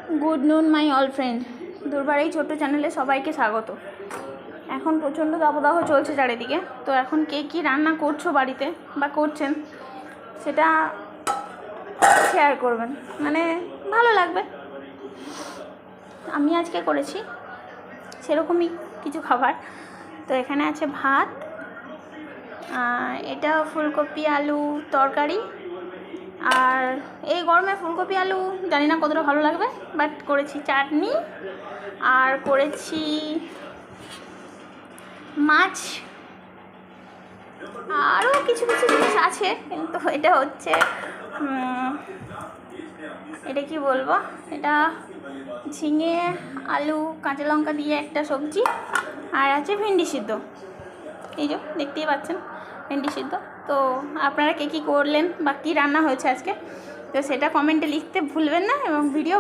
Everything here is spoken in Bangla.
গুড নুন মাই অল ফ্রেন্ড, দুর্বার এই ছোট্ট চ্যানেলে সবাইকে স্বাগত। এখন প্রচণ্ড দাবদাহ চলছে চারিদিকে, তো এখন কে কী রান্না করছো বাড়িতে বা করছেন সেটা শেয়ার করবেন, মানে ভালো লাগবে। আমি আজকে করেছি সেরকমই কিছু খাবার। তো এখানে আছে ভাত, এটা ফুলকপি আলু তরকারি, আর এই গরমে ফুলকপি আলু জানি না কতটা ভালো লাগবে, বাট করেছি চাটনি, আর করেছি মাছ, আরও কিছু কিছু জিনিস আছে। কিন্তু এটা হচ্ছে এটা কি বলবো, এটা ঝিঙে আলু কাঁচা লঙ্কা দিয়ে একটা সবজি, আর আছে ভেন্ডি সিদ্ধ। এই যে দেখতেই পাচ্ছেন ভেন্ডি সিদ্ধ। তো আপনারা কে কী করলেন বা কী রান্না হয়েছে আজকে, তো সেটা কমেন্টে লিখতে ভুলবেন না, এবং ভিডিও